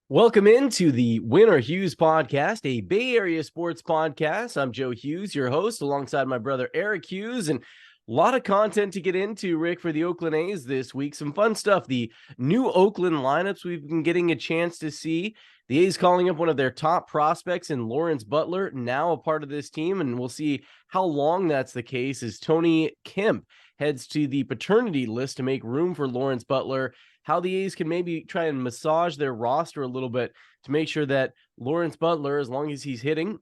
Welcome into the Or Hughes Podcast, a Bay Area sports podcast. I'm Joe Hughes, your host, alongside my brother Eric Hughes, and a lot of content to get into, Rick, for the Oakland A's this week. Some fun stuff. The new Oakland lineups we've been getting a chance to see. The A's calling up one of their top prospects in Lawerence Butler, now a part of this team, and we'll see how long that's the case as Tony Kemp heads to the paternity list to make room for Lawerence Butler. How the A's can maybe try and massage their roster a little bit to make sure that Lawerence Butler, as long as he's hitting,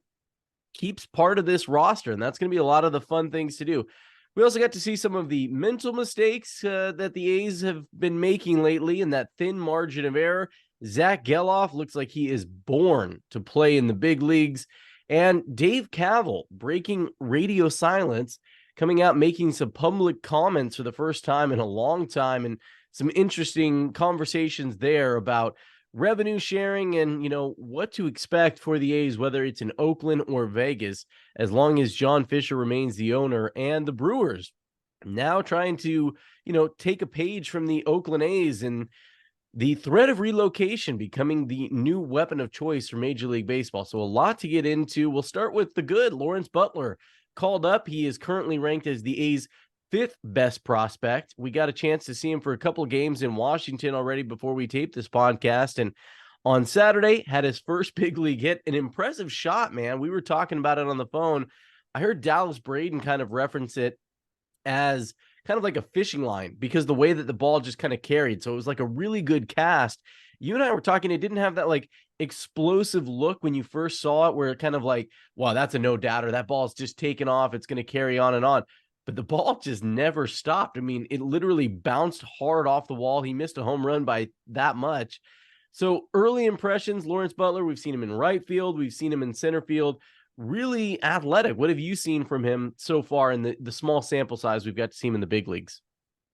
keeps part of this roster. And that's going to be a lot of the fun things to do. We also got to see some of the mental mistakes that the A's have been making lately in that thin margin of error. Zack Gelof looks like he is born to play in the big leagues. And Dave Kaval breaking radio silence, coming out, making some public comments for the first time in a long time. And some interesting conversations there about revenue sharing and, what to expect for the A's, whether it's in Oakland or Vegas, as long as John Fisher remains the owner. And the Brewers now trying to, take a page from the Oakland A's and the threat of relocation becoming the new weapon of choice for Major League Baseball. So a lot to get into. We'll start with the good. Lawerence Butler called up. He is currently ranked as the A's fifth best prospect. We got a chance to see him for a couple games in Washington already before we taped this podcast. And on Saturday, had his first big league hit, an impressive shot, man. We were talking about it on the phone. I heard Dallas Braden kind of reference it as kind of like a fishing line because the way that the ball just kind of carried. So it was like a really good cast. You and I were talking, it didn't have that like explosive look when you first saw it where it kind of like, wow, that's a no doubter. That ball's just taken off. It's going to carry on and on. But the ball just never stopped. I mean, it literally bounced hard off the wall. He missed a home run by that much. So early impressions, Lawerence Butler, we've seen him in right field. We've seen him in center field. Really athletic. What have you seen from him so far in the small sample size we've got to see him in the big leagues?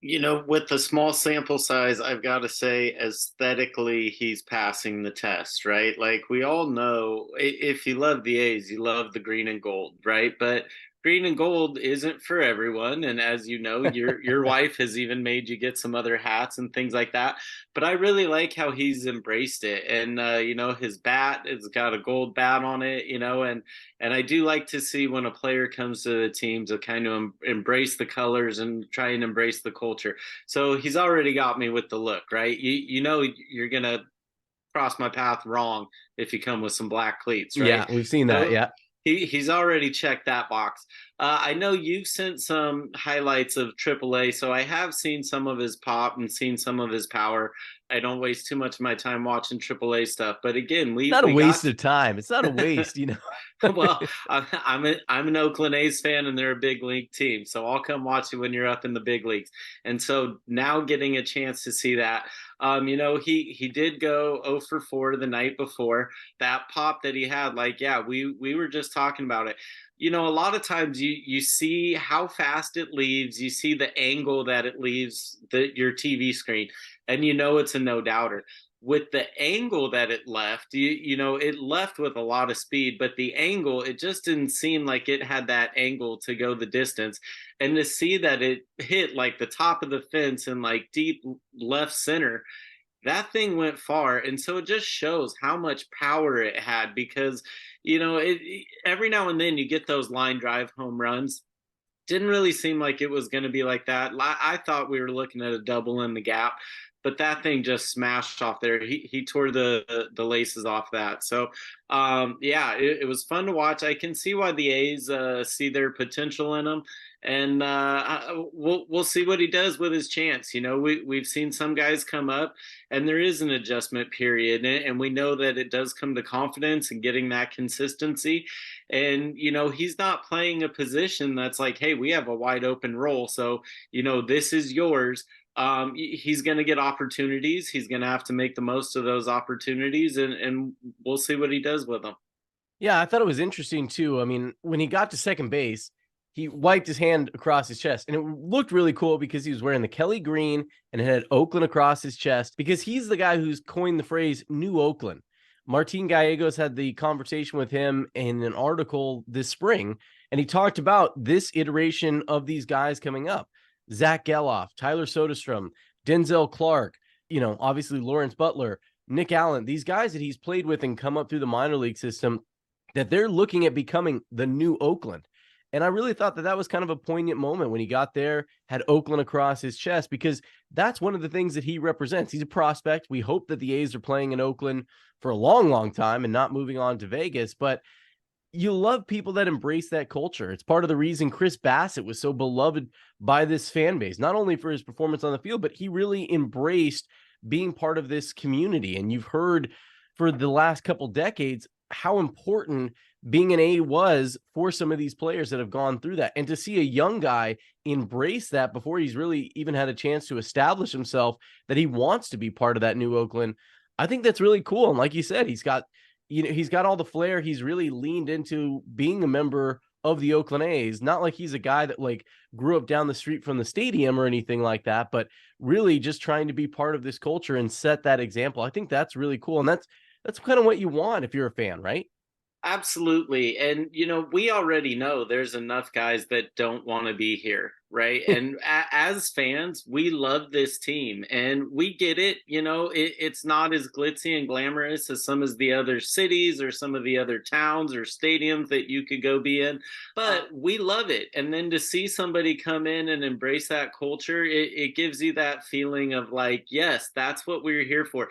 With the small sample size, I've got to say, aesthetically, he's passing the test, right? Like we all know, if you love the A's, you love the green and gold, right? But green and gold isn't for everyone, and as you know, your wife has even made you get some other hats and things like that. But I really like how he's embraced it, and his bat has got a gold bat on it, and I do like to see when a player comes to the team to kind of embrace the colors and try and embrace the culture. So he's already got me with the look, right? You're gonna cross my path wrong if you come with some black cleats, right? Yeah, we've seen that. So, Yeah. He's already checked that box. I know you've sent some highlights of AAA, so I have seen some of his pop and seen some of his power. I don't waste too much of my time watching AAA stuff, but again, Not a we waste got of time. It's not a waste, well, I'm an Oakland A's fan, and they're a big league team, so I'll come watch you when you're up in the big leagues. And so now getting a chance to see that, he did go 0 for 4 the night before. That pop that he had, like, yeah, we were just talking about it. A lot of times you see how fast it leaves, you see the angle that it leaves your TV screen, and it's a no doubter. With the angle that it left, it left with a lot of speed, but the angle, it just didn't seem like it had that angle to go the distance. And to see that it hit like the top of the fence and like deep left center, that thing went far. And so it just shows how much power it had because, every now and then you get those line drive home runs. Didn't really seem like it was going to be like that. I thought we were looking at a double in the gap, but that thing just smashed off there. He tore the laces off that. So, it was fun to watch. I can see why the A's see their potential in him, and we'll see what he does with his chance. We've seen some guys come up, and there is an adjustment period, and we know that it does come to confidence and getting that consistency. And he's not playing a position that's like, hey, we have a wide open role, so this is yours. He's going to get opportunities. He's going to have to make the most of those opportunities, and we'll see what he does with them. Yeah, I thought it was interesting too. I mean, when he got to second base, he wiped his hand across his chest, and it looked really cool because he was wearing the Kelly green and it had Oakland across his chest because he's the guy who's coined the phrase New Oakland. Martin Gallegos had the conversation with him in an article this spring, and he talked about this iteration of these guys coming up. Zack Gelof, Tyler Soderstram, Denzel Clark, obviously Lawerence Butler. Nick Allen, these guys that he's played with and come up through the minor league system, that they're looking at becoming the new Oakland. And I really thought that was kind of a poignant moment when he got there, had Oakland across his chest, because that's one of the things that he represents. He's a prospect. We hope that the A's are playing in Oakland for a long, long time and not moving on to Vegas. But you love people that embrace that culture. It's part of the reason Chris Bassett was so beloved by this fan base, not only for his performance on the field, but he really embraced being part of this community. And you've heard for the last couple decades how important being an A was for some of these players that have gone through that. And to see a young guy embrace that before he's really even had a chance to establish himself, that he wants to be part of that new Oakland, I think that's really cool. And like you said, he's got all the flair. He's really leaned into being a member of the Oakland A's. Not like he's a guy that like grew up down the street from the stadium or anything like that, but really just trying to be part of this culture and set that example. I think that's really cool. And that's kind of what you want if you're a fan, right? Absolutely. And, we already know there's enough guys that don't want to be here, right? And as fans, we love this team and we get it. It's not as glitzy and glamorous as some of the other cities or some of the other towns or stadiums that you could go be in, but we love it. And then to see somebody come in and embrace that culture, it gives you that feeling of like, yes, that's what we're here for.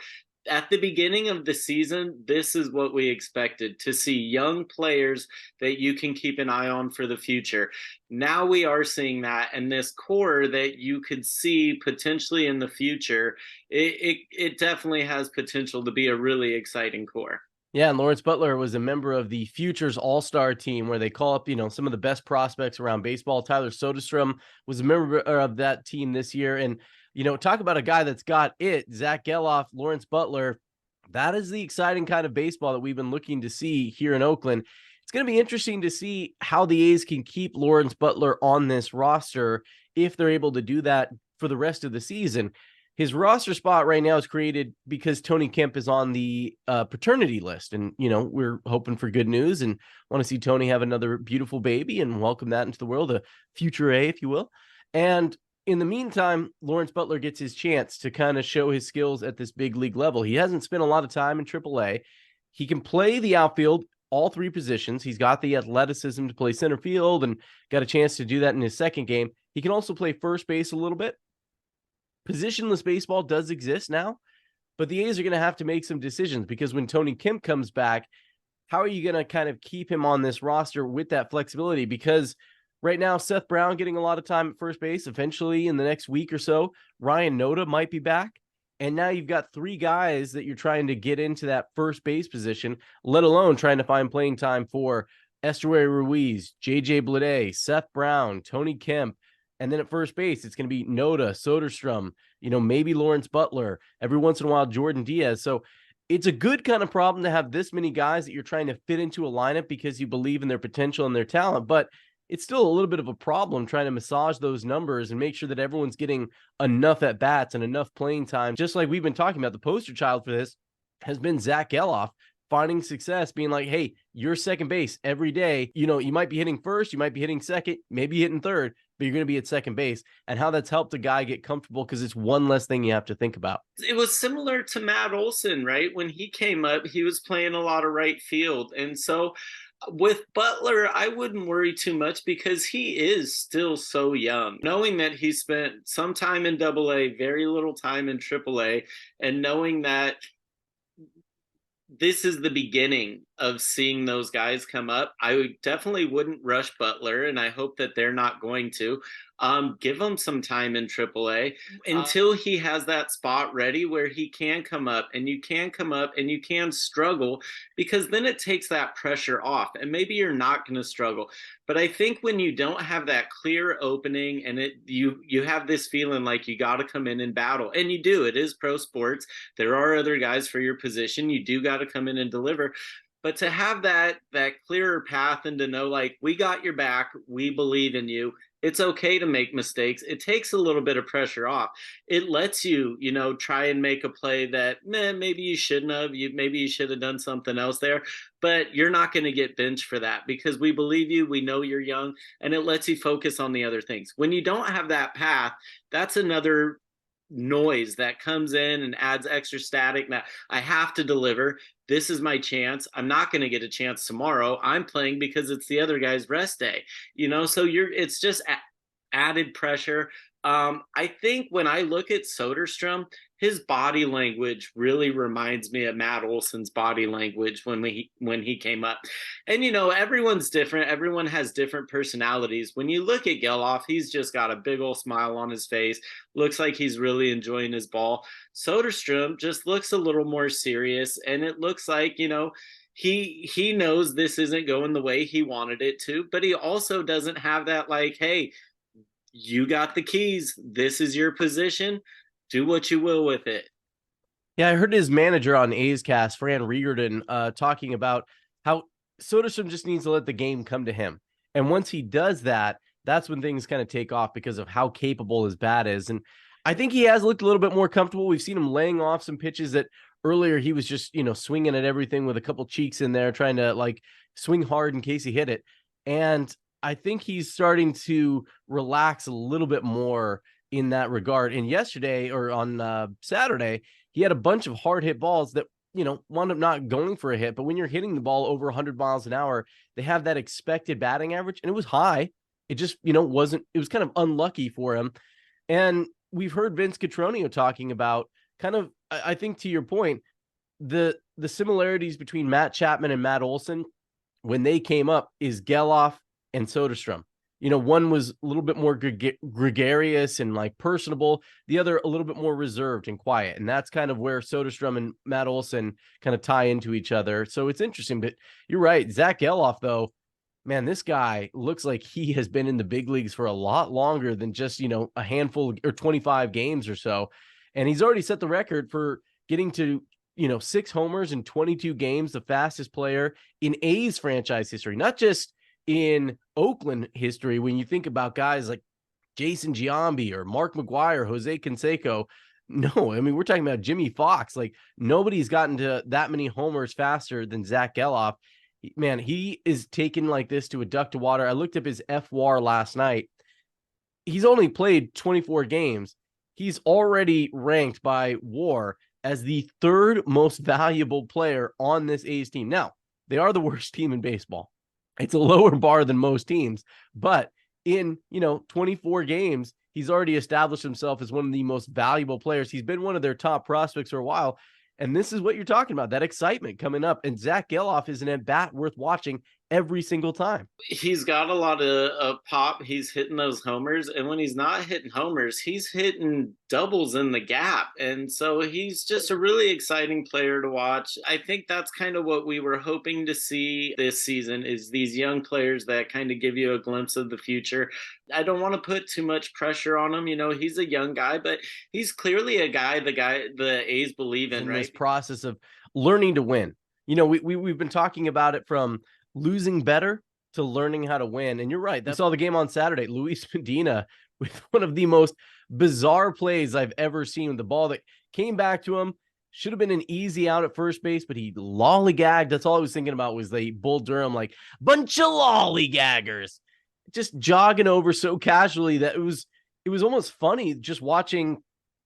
At the beginning of the season, this is what we expected, to see young players that you can keep an eye on for the future. Now we are seeing that, and this core that you could see potentially in the future, it definitely has potential to be a really exciting core. Yeah, and Lawerence Butler was a member of the Futures All-Star team where they call up, some of the best prospects around baseball. Tyler Soderstram was a member of that team this year. And, talk about a guy that's got it, Zack Gelof, Lawerence Butler. That is the exciting kind of baseball that we've been looking to see here in Oakland. It's going to be interesting to see how the A's can keep Lawerence Butler on this roster if they're able to do that for the rest of the season. His roster spot right now is created because Tony Kemp is on the paternity list. And, we're hoping for good news and want to see Tony have another beautiful baby and welcome that into the world, a future A, if you will. And in the meantime, Lawerence Butler gets his chance to kind of show his skills at this big league level. He hasn't spent a lot of time in AAA. He can play the outfield, all three positions. He's got the athleticism to play center field and got a chance to do that in his second game. He can also play first base a little bit. Positionless baseball does exist now, but the A's are going to have to make some decisions because when Tony Kemp comes back, how are you going to kind of keep him on this roster with that flexibility? Because right now, Seth Brown getting a lot of time at first base. Eventually, in the next week or so, Ryan Noda might be back. And now you've got three guys that you're trying to get into that first base position, let alone trying to find playing time for Estuary Ruiz, JJ Bleday, Seth Brown, Tony Kemp. And then at first base, it's going to be Noda, Soderstram, maybe Lawerence Butler, every once in a while, Jordan Diaz. So it's a good kind of problem to have this many guys that you're trying to fit into a lineup because you believe in their potential and their talent. But it's still a little bit of a problem trying to massage those numbers and make sure that everyone's getting enough at bats and enough playing time. Just like we've been talking about, the poster child for this has been Zack Gelof, finding success, being like, hey, you're second base every day. You might be hitting first, you might be hitting second, maybe hitting third, but you're going to be at second base, and how that's helped a guy get comfortable because it's one less thing you have to think about. It was similar to Matt Olson, right? When he came up, he was playing a lot of right field. And so with Butler, I wouldn't worry too much because he is still so young. Knowing that he spent some time in AA, very little time in AAA, and knowing that this is the beginning of seeing those guys come up, I definitely wouldn't rush Butler, and I hope that they're not going to. Give him some time in AAA until he has that spot ready where he can come up, and you can come up and you can struggle, because then it takes that pressure off, and maybe you're not going to struggle. But I think when you don't have that clear opening and you have this feeling like you got to come in and battle, and you do, it is pro sports. There are other guys for your position. You do got to come in and deliver. But to have that clearer path and to know, like, we got your back, we believe in you. It's okay to make mistakes. It takes a little bit of pressure off. It lets you, try and make a play that, maybe you shouldn't have. Maybe you should have done something else there. But you're not going to get benched for that because we believe you. We know you're young, and it lets you focus on the other things. When you don't have that path, that's another noise that comes in and adds extra static that I have to deliver. This is my chance. I'm not going to get a chance tomorrow. I'm playing because it's the other guy's rest day, so it's just added pressure. I think when I look at Soderstram, his body language really reminds me of Matt Olson's body language when he came up. And everyone's different. Everyone has different personalities. When you look at Gelof, he's just got a big old smile on his face. Looks like he's really enjoying his ball. Soderstram just looks a little more serious, and it looks like, he knows this isn't going the way he wanted it to, but he also doesn't have that like, hey, you got the keys. This is your position. Do what you will with it. Yeah, I heard his manager on A's Cast, Fran Reardon, talking about how Soderstrom just needs to let the game come to him. And once he does that, that's when things kind of take off because of how capable his bat is. And I think he has looked a little bit more comfortable. We've seen him laying off some pitches that earlier he was just, swinging at everything with a couple cheeks in there, trying to like swing hard in case he hit it. And I think he's starting to relax a little bit more in that regard. And yesterday or on Saturday, he had a bunch of hard hit balls that, wound up not going for a hit. But when you're hitting the ball over 100 miles an hour, they have that expected batting average, and it was high. It just, wasn't, it was kind of unlucky for him. And we've heard Vince Cotroneo talking about kind of, I think to your point, the similarities between Matt Chapman and Matt Olson when they came up is Gelof and Soderstram. One was a little bit more gregarious and like personable, the other a little bit more reserved and quiet. And that's kind of where Soderstram and Matt Olson kind of tie into each other. So it's interesting, but you're right. Zack Gelof, though, man, this guy looks like he has been in the big leagues for a lot longer than just, a handful or 25 games or so. And he's already set the record for getting to, 6 homers in 22 games, the fastest player in A's franchise history, not just in Oakland history. When you think about guys like Jason Giambi or Mark McGwire, Jose Canseco, no, I mean, we're talking about Jimmy Fox. Like, nobody's gotten to that many homers faster than Zack Gelof. Man, he is taken like this to a duck to water. I looked up his FWAR last night. He's only played 24 games. He's already ranked by WAR as the 3rd most valuable player on this A's team. Now, they are the worst team in baseball. It's a lower bar than most teams, but in, 24 games, he's already established himself as one of the most valuable players. He's been one of their top prospects for a while. And this is what you're talking about, that excitement coming up. And Zack Gelof is an at-bat worth watching every single time. He's got a lot of pop. He's hitting those homers. And when he's not hitting homers, he's hitting doubles in the gap. And so he's just a really exciting player to watch. I think that's kind of what we were hoping to see this season, is these young players that kind of give you a glimpse of the future. I don't want to put too much pressure on him. He's a young guy, but he's clearly a guy the A's believe in, right? This process of learning to win. We've been talking about it from losing better to learning how to win. And you're right. That's all the game on Saturday. Luis Medina with one of the most bizarre plays I've ever seen. The ball that came back to him should have been an easy out at first base, but he lollygagged. That's all I was thinking about was they Bull Durham, like bunch of lollygaggers, just jogging over so casually that it was almost funny just watching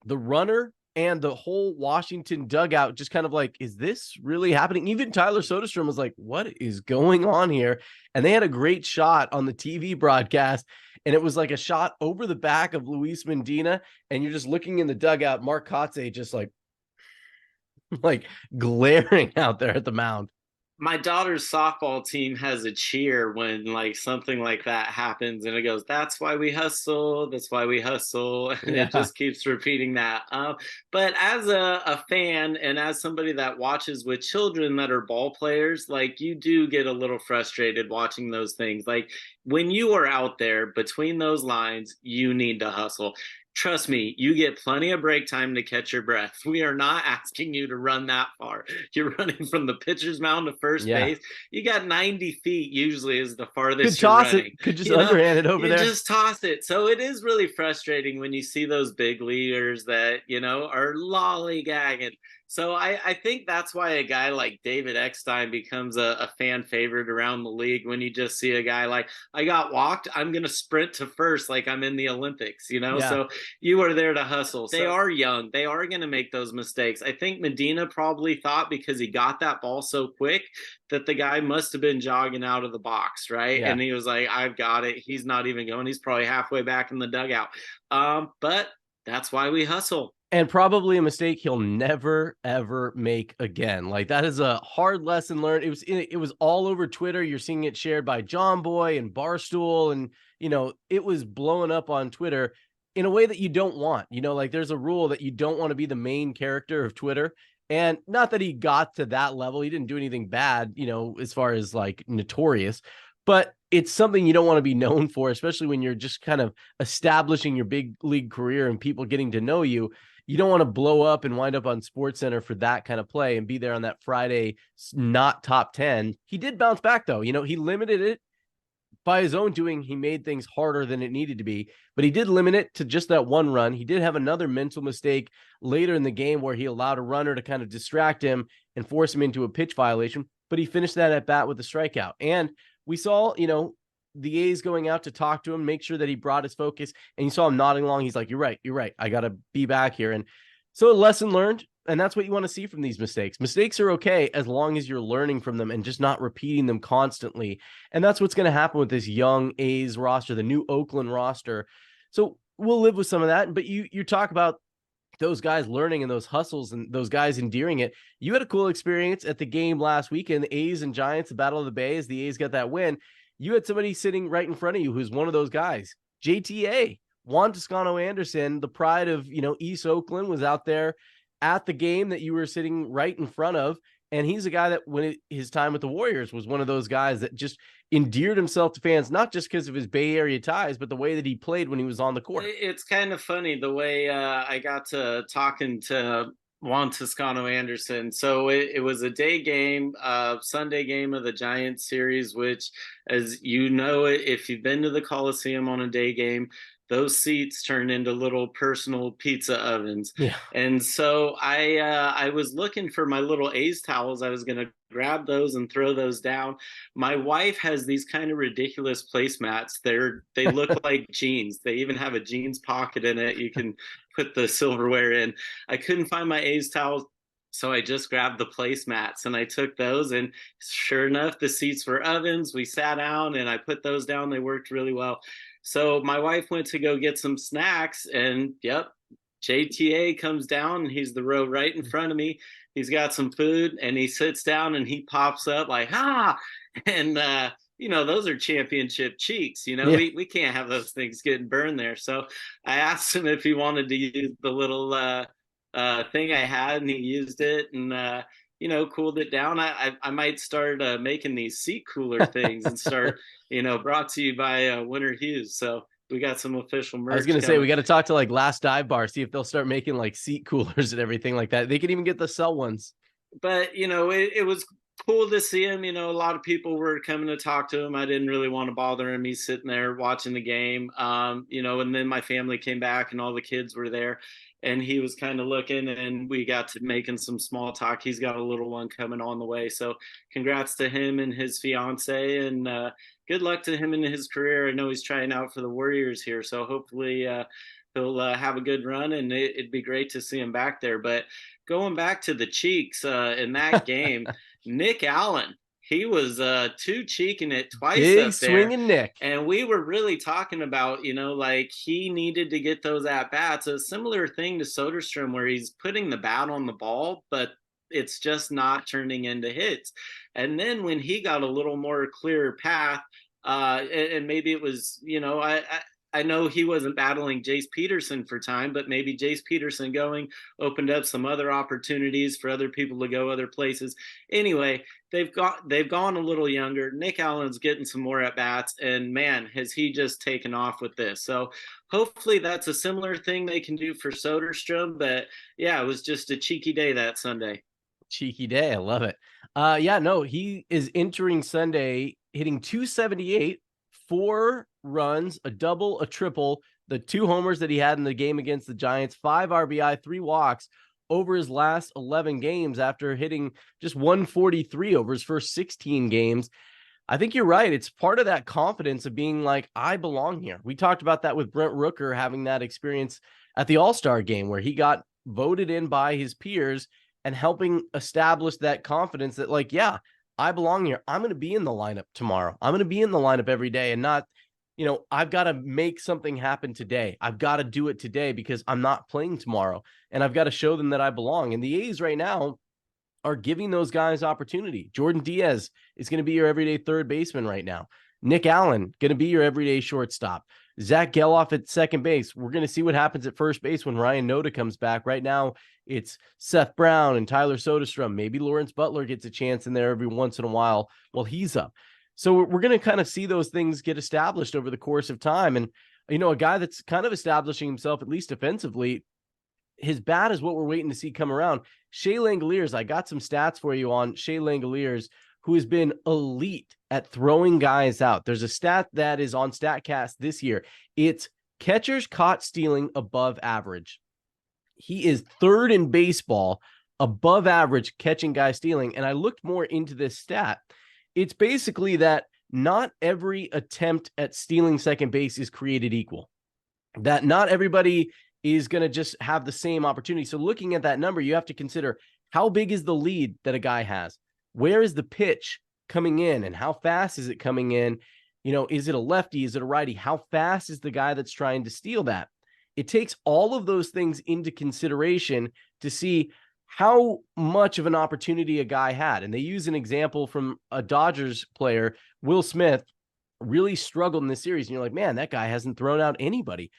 the runner and the whole Washington dugout just kind of like, is this really happening? Even Tyler Soderstrom was like, what is going on here? And they had a great shot on the TV broadcast, and it was like a shot over the back of Luis Medina, and you're just looking in the dugout, Mark Kotze just like glaring out there at the mound. My daughter's softball team has a cheer when like something like that happens, and it goes, that's why we hustle. That's why we hustle. And It just keeps repeating that. But as a fan and as somebody that watches with children that are ball players, like you do get a little frustrated watching those things. Like when you are out there between those lines, you need to hustle. Trust me, you get plenty of break time to catch your breath. We are not asking you to run that far. You're running from the pitcher's mound to first base. You got 90 feet usually is the farthest you're running. Could just underhand it over there. Just toss it. So it is really frustrating when you see those big leaguers that, are lollygagging. So I think that's why a guy like David Eckstein becomes a fan favorite around the league. When you just see a guy like, I got walked, I'm going to sprint to first like I'm in the Olympics, you know? Yeah. So you are there to hustle. They are young. They are going to make those mistakes. I think Medina probably thought because he got that ball so quick that the guy must have been jogging out of the box, right? Yeah. And he was like, I've got it. He's not even going. He's probably halfway back in the dugout. But that's why we hustle. And probably a mistake he'll never ever make again. Like, that is a hard lesson learned. It was all over Twitter. You're seeing it shared by John Boy and Barstool, and it was blowing up on Twitter in a way that you don't want. Like, there's a rule that you don't want to be the main character of Twitter. And not that he got to that level. He didn't do anything bad, as far as like notorious, but it's something you don't want to be known for, especially when you're just kind of establishing your big league career and people getting to know you. You don't want to blow up and wind up on SportsCenter for that kind of play and be there on that Friday, not top 10. He did bounce back, though. He limited it by his own doing. He made things harder than it needed to be, but he did limit it to just that one run. He did have another mental mistake later in the game where he allowed a runner to kind of distract him and force him into a pitch violation, but he finished that at bat with a strikeout. And we saw, the A's going out to talk to him, make sure that he brought his focus, and you saw him nodding along. He's like, you're right. I got to be back here. And so a lesson learned, and that's what you want to see from these mistakes. Mistakes are okay as long as you're learning from them and just not repeating them constantly. And that's what's going to happen with this young A's roster, the new Oakland roster. So we'll live with some of that. But you talk about those guys learning and those hustles and those guys endearing it. You had a cool experience at the game last weekend, the A's and Giants, the Battle of the Bay, as the A's got that win. You had somebody sitting right in front of you who's one of those guys. JTA, Juan Toscano Anderson, the pride of, East Oakland, was out there at the game that you were sitting right in front of. And he's a guy that his time with the Warriors was one of those guys that just endeared himself to fans, not just because of his Bay Area ties, but the way that he played when he was on the court. It's kind of funny the way I got to talking to Juan Toscano Anderson. So it was a day game, Sunday game of the Giants series, which, as you know, if you've been to the Coliseum on a day game, those seats turn into little personal pizza ovens. Yeah. And so I was looking for my little A's towels. I was going to grab those and throw those down. My wife has these kind of ridiculous placemats. They look like jeans. They even have a jeans pocket in it. You can put the silverware in. I couldn't find my A's towels, so I just grabbed the placemats and I took those, and sure enough, the seats were ovens. We sat down and I put those down. They worked really well. So my wife went to go get some snacks, and yep, JTA comes down, and he's the row right in front of me. He's got some food, and he sits down and he pops up like, and those are championship cheeks. Yeah. We can't have those things getting burned there. So I asked him if he wanted to use the little thing I had, and he used it, and cooled it down. I might start making these seat cooler things and start, brought to you by Or Hughes. So we got some official merch. I was going to say, we got to talk to like Last Dive Bar, see if they'll start making like seat coolers and everything like that. They could even get the sell ones. But, it was cool to see him. A lot of people were coming to talk to him. I didn't really want to bother him. He's sitting there watching the game, and then my family came back and all the kids were there. And he was kind of looking, and we got to making some small talk. He's got a little one coming on the way. So congrats to him and his fiance, and good luck to him in his career. I know he's trying out for the Warriors here. So hopefully he'll have a good run, and it'd be great to see him back there. But going back to the cheeks in that game, Nick Allen, he was two-cheeking it twice Big up there. Swinging Nick. And we were really talking about, like he needed to get those at-bats. A similar thing to Soderstram where he's putting the bat on the ball, but it's just not turning into hits. And then when he got a little more clear path, and maybe it was, I know he wasn't battling Jace Peterson for time, but maybe Jace Peterson going opened up some other opportunities for other people to go other places. Anyway, they've gone a little younger. Nick Allen's getting some more at bats, and man, has he just taken off with this. So hopefully that's a similar thing they can do for Soderstrom. But yeah, it was just a cheeky day that Sunday. Cheeky day. I love it. He is entering Sunday hitting 278, 4 runs, a double, a triple, the 2 homers that he had in the game against the Giants, 5 RBI, 3 walks over his last 11 games after hitting just 143 over his first 16 games. I think you're right. It's part of that confidence of being like, I belong here. We talked about that with Brent Rooker having that experience at the All-Star game where he got voted in by his peers and helping establish that confidence that like, yeah, I belong here. I'm going to be in the lineup tomorrow. I'm going to be in the lineup every day and not, I've got to make something happen today. I've got to do it today because I'm not playing tomorrow and I've got to show them that I belong. And the A's right now are giving those guys opportunity. Jordan Diaz is going to be your everyday third baseman right now. Nick Allen, going to be your everyday shortstop. Zack Gelof at second base. We're going to see what happens at first base when Ryan Noda comes back. Right now, it's Seth Brown and Tyler Soderstram. Maybe Lawerence Butler gets a chance in there every once in a while he's up. So we're going to kind of see those things get established over the course of time. And, a guy that's kind of establishing himself, at least defensively, his bat is what we're waiting to see come around. Shea Langoliers, I got some stats for you on Shea Langoliers, who has been elite at throwing guys out. There's a stat that is on StatCast this year. It's catchers caught stealing above average. He is third in baseball, above average catching guys stealing. And I looked more into this stat. It's basically that not every attempt at stealing second base is created equal. That not everybody is going to just have the same opportunity. So looking at that number, you have to consider how big is the lead that a guy has? Where is the pitch coming in and how fast is it coming in? Is it a lefty? Is it a righty? How fast is the guy that's trying to steal that? It takes all of those things into consideration to see how much of an opportunity a guy had. And they use an example from a Dodgers player, Will Smith, really struggled in this series. And you're like, man, that guy hasn't thrown out anybody.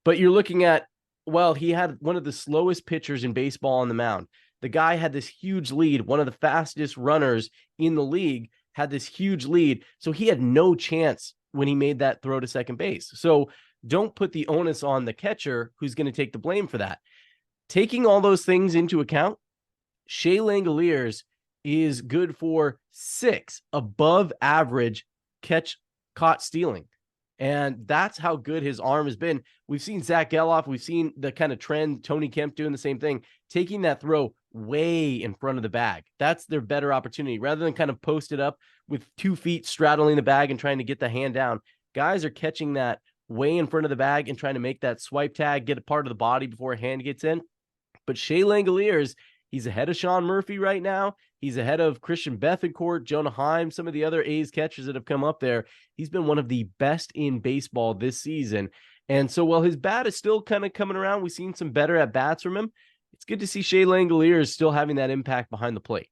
But you're looking at, well, he had one of the slowest pitchers in baseball on the mound. The guy had this huge lead. One of the fastest runners in the league had this huge lead. So he had no chance when he made that throw to second base. So don't put the onus on the catcher who's going to take the blame for that. Taking all those things into account, Shea Langoliers is good for 6 above average caught stealing. And that's how good his arm has been. We've seen Zack Gelof. We've seen the kind of trend, Tony Kemp doing the same thing, taking that throw way in front of the bag. That's their better opportunity. Rather than kind of post it up with 2 feet straddling the bag and trying to get the hand down, guys are catching that way in front of the bag and trying to make that swipe tag, get a part of the body before a hand gets in. But Shea Langoliers, he's ahead of Sean Murphy right now. He's ahead of Christian Bethancourt, Jonah Heim, some of the other A's catchers that have come up there. He's been one of the best in baseball this season. And so while his bat is still kind of coming around, we've seen some better at bats from him. It's good to see Shea Langoliers still having that impact behind the plate.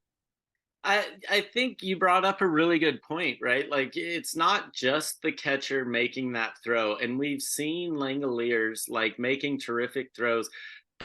I think you brought up a really good point, right? Like, it's not just the catcher making that throw. And we've seen Langoliers like making terrific throws.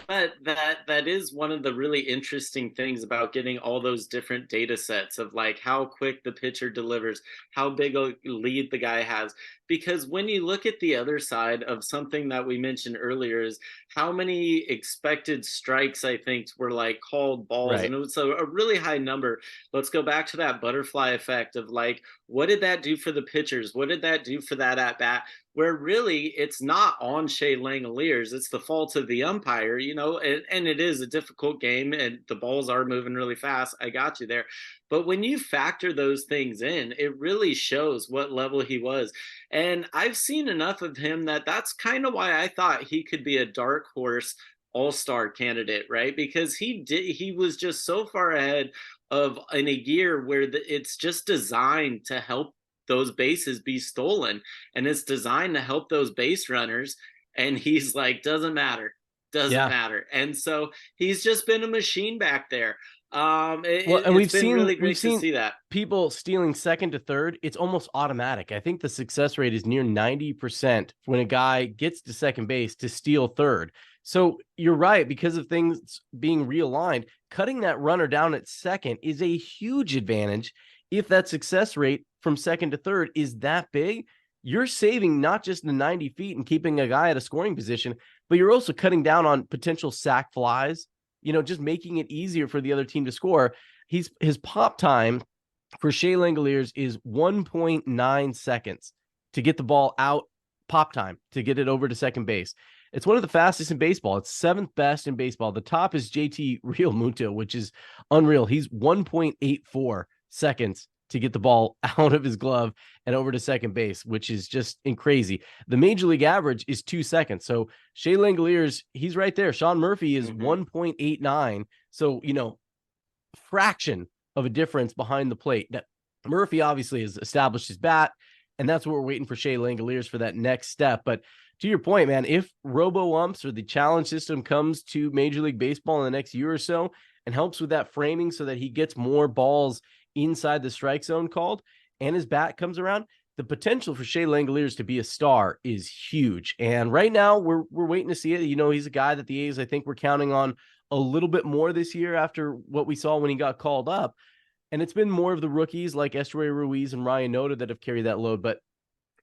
But that is one of the really interesting things about getting all those different data sets of like how quick the pitcher delivers, how big a lead the guy has. Because when you look at the other side of something that we mentioned earlier is how many expected strikes, I think, were like called balls. Right. And it was a really high number. Let's go back to that butterfly effect of like, what did that do for the pitchers? What did that do for that at bat? Where really it's not on Shea Langoliers. It's the fault of the umpire, and it is a difficult game and the balls are moving really fast. I got you there. But when you factor those things in, it really shows what level he was. And I've seen enough of him that's kind of why I thought he could be a dark horse all-star candidate, right? Because he was just so far ahead of in a year where it's just designed to help those bases be stolen, and it's designed to help those base runners. And he's like, doesn't matter. And so he's just been a machine back there. We've seen that people stealing second to third. It's almost automatic. I think the success rate is near 90% when a guy gets to second base to steal third. So you're right, because of things being realigned, cutting that runner down at second is a huge advantage. If that success rate from second to third is that big, you're saving not just the 90 feet and keeping a guy at a scoring position, but you're also cutting down on potential sack flies, just making it easier for the other team to score. His pop time for Shea Langoliers is 1.9 seconds to get the ball out, pop time, to get it over to second base. It's one of the fastest in baseball. It's 7th best in baseball. The top is JT Realmuto, which is unreal. He's 1.84 seconds to get the ball out of his glove and over to second base, which is just crazy. The major league average is 2 seconds. So Shea Langoliers, he's right there. Sean Murphy is 1.89. So, fraction of a difference behind the plate. That Murphy obviously has established his bat, and that's what we're waiting for Shea Langoliers for that next step. But to your point, man, if robo-umps or the challenge system comes to Major League Baseball in the next year or so and helps with that framing so that he gets more balls inside the strike zone called and his bat comes around, the potential for Shea Langoliers to be a star is huge. And right now we're waiting to see it. He's a guy that the A's, I think, we're counting on a little bit more this year after what we saw when he got called up. And it's been more of the rookies like Esteury Ruiz and Ryan Noda that have carried that load. But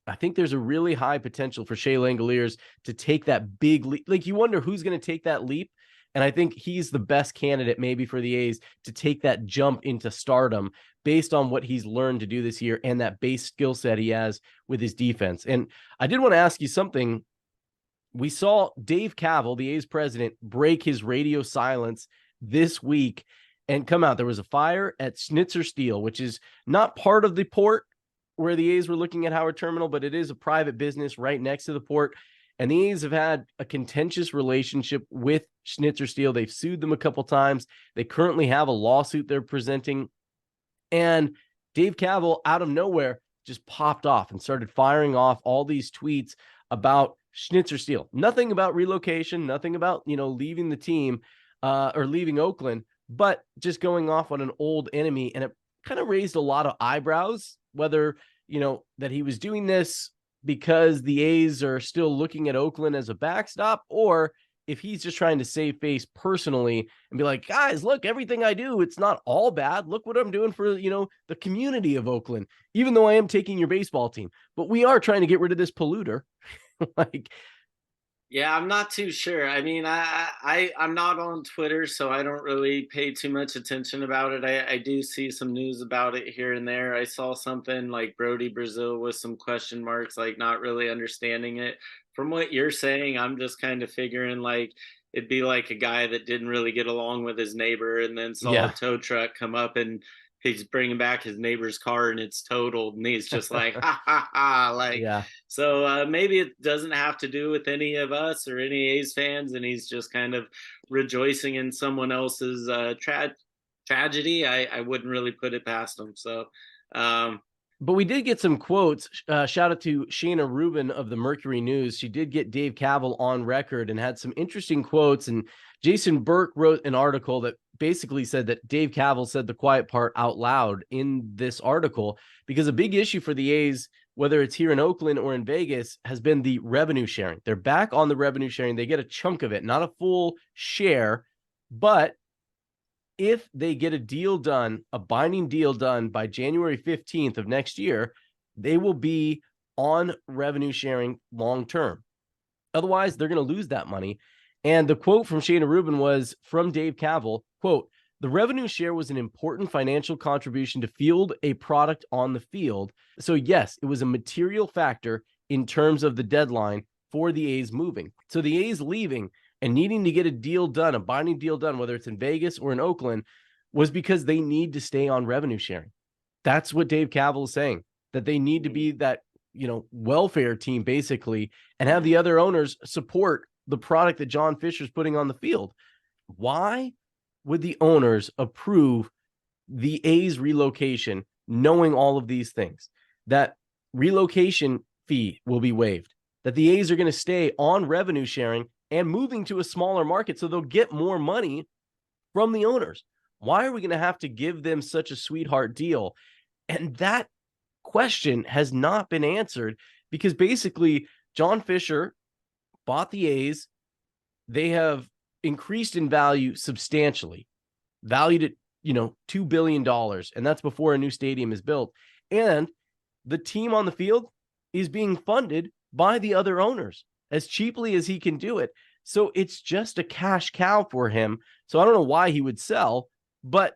I think there's a really high potential for Shea Langoliers to take that big leap. Like, you wonder who's going to take that leap. And I think he's the best candidate maybe for the A's to take that jump into stardom based on what he's learned to do this year and that base skill set he has with his defense. And I did want to ask you something. We saw Dave Kaval, the A's president, break his radio silence this week and come out. There was a fire at Schnitzer Steel, which is not part of the port where the A's were looking at Howard Terminal, but it is a private business right next to the port. And the A's have had a contentious relationship with Schnitzer Steel. They've sued them a couple times. They currently have a lawsuit they're presenting. And Dave Kaval, out of nowhere, just popped off and started firing off all these tweets about Schnitzer Steel. Nothing about relocation, nothing about, leaving the team or leaving Oakland, but just going off on an old enemy. And it kind of raised a lot of eyebrows, whether, that he was doing this because the A's are still looking at Oakland as a backstop, or if he's just trying to save face personally and be like, guys, look, everything I do, it's not all bad. Look what I'm doing for, the community of Oakland, even though I am taking your baseball team, but we are trying to get rid of this polluter. Yeah, I'm not too sure. I mean, I'm not on Twitter, so I don't really pay too much attention about it. I do see some news about it here and there. I saw something like Brody Brazil with some question marks, like not really understanding it. From what you're saying, I'm just kind of figuring like it'd be like a guy that didn't really get along with his neighbor and then saw a tow truck come up and he's bringing back his neighbor's car and it's totaled and he's just like, ha, ha, ha. Like, so maybe it doesn't have to do with any of us or any A's fans. And he's just kind of rejoicing in someone else's tragedy. I wouldn't really put it past him. So, but we did get some quotes. Shout out to Shayna Rubin of the Mercury News. She did get Dave Kaval on record and had some interesting quotes. And Jason Burke wrote an article that basically said that Dave Kaval said the quiet part out loud in this article, because a big issue for the A's, whether it's here in Oakland or in Vegas, has been the revenue sharing. They're back on the revenue sharing. They get a chunk of it, not a full share, but if they get a deal done, a binding deal done by January 15th of next year, they will be on revenue sharing long term. Otherwise, they're going to lose that money. And the quote from Shayna Rubin was from Dave Kaval, quote, "The revenue share was an important financial contribution to field a product on the field. So yes, it was a material factor in terms of the deadline for the A's moving." So the A's leaving and needing to get a deal done, a binding deal done, whether it's in Vegas or in Oakland, was because they need to stay on revenue sharing. That's what Dave Kaval is saying, that they need to be that, welfare team basically, and have the other owners support the product that John Fisher's putting on the field. Why would the owners approve the A's relocation, knowing all of these things? That relocation fee will be waived, that the A's are going to stay on revenue sharing and moving to a smaller market so they'll get more money from the owners. Why are we going to have to give them such a sweetheart deal? And that question has not been answered, because basically John Fisher bought the A's. They have increased in value substantially, valued at, $2 billion. And that's before a new stadium is built. And the team on the field is being funded by the other owners as cheaply as he can do it. So it's just a cash cow for him. So I don't know why he would sell, but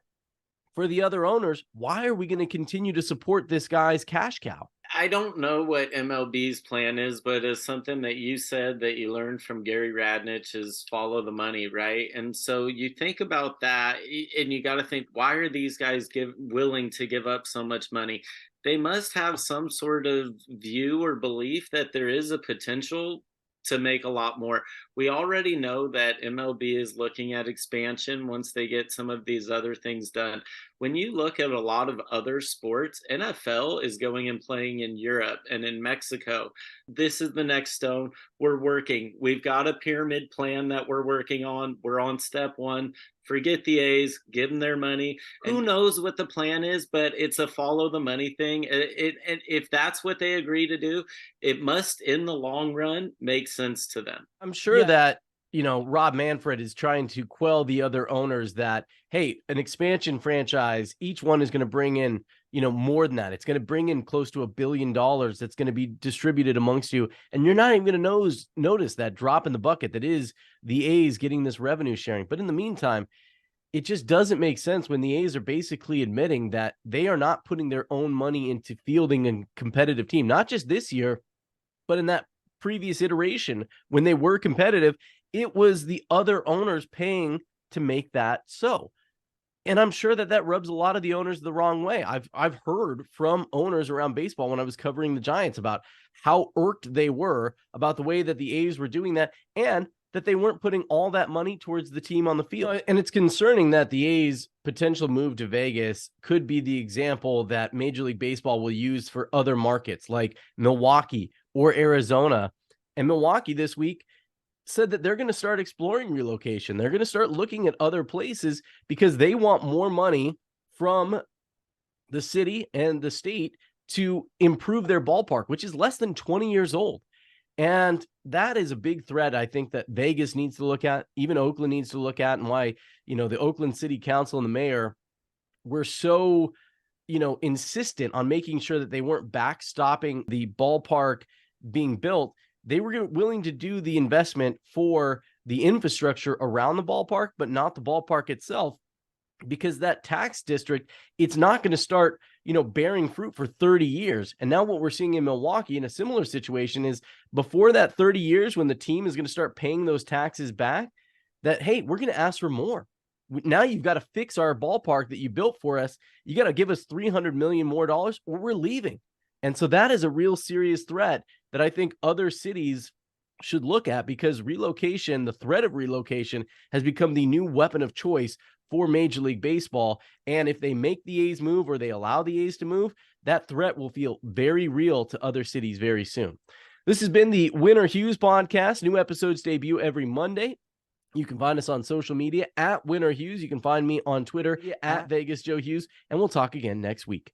for the other owners, why are we going to continue to support this guy's cash cow? I don't know what MLB's plan is, but it's something that you said that you learned from Gary Radnich is follow the money, right? And so you think about that, and you got to think, why are these guys willing to give up so much money? They must have some sort of view or belief that there is a potential to make a lot more. We already know that MLB is looking at expansion once they get some of these other things done. When you look at a lot of other sports, NFL is going and playing in Europe and in Mexico. This is the next stone. We're working. We've got a pyramid plan that we're working on. We're on step one. Forget the A's, give them their money. Who knows what the plan is, but it's a follow the money thing. If that's what they agree to do, it must, in the long run, make sense to them. I'm sure that, Rob Manfred is trying to quell the other owners that, hey, an expansion franchise, each one is going to bring in, more than that. It's going to bring in close to $1 billion that's going to be distributed amongst you. And you're not even going to notice that drop in the bucket that is the A's getting this revenue sharing. But in the meantime, it just doesn't make sense when the A's are basically admitting that they are not putting their own money into fielding a competitive team, not just this year, but in that previous iteration when they were competitive, it was the other owners paying to make that so. And I'm sure that rubs a lot of the owners the wrong way. I've heard from owners around baseball when I was covering the Giants about how irked they were about the way that the A's were doing that, and that they weren't putting all that money towards the team on the field. And it's concerning that the A's potential move to Vegas could be the example that Major League Baseball will use for other markets like Milwaukee or Arizona. And Milwaukee this week said that they're going to start exploring relocation. They're going to start looking at other places because they want more money from the city and the state to improve their ballpark, which is less than 20 years old. And that is a big threat, I think, that Vegas needs to look at, even Oakland needs to look at, and why, the Oakland City Council and the mayor were so, insistent on making sure that they weren't backstopping the ballpark being built. They were willing to do the investment for the infrastructure around the ballpark, but not the ballpark itself, because that tax district, it's not going to start, bearing fruit for 30 years. And now what we're seeing in Milwaukee in a similar situation is before that 30 years, when the team is going to start paying those taxes back, that, hey, we're going to ask for more. Now you've got to fix our ballpark that you built for us. You got to give us $300 million more dollars or we're leaving. And so that is a real serious threat that I think other cities should look at, because relocation, the threat of relocation, has become the new weapon of choice for Major League Baseball. And if they make the A's move, or they allow the A's to move, that threat will feel very real to other cities very soon. This has been the Or Hughes Podcast. New episodes debut every Monday. You can find us on social media at Or Hughes. You can find me on Twitter at Vegas Joe Hughes, and we'll talk again next week.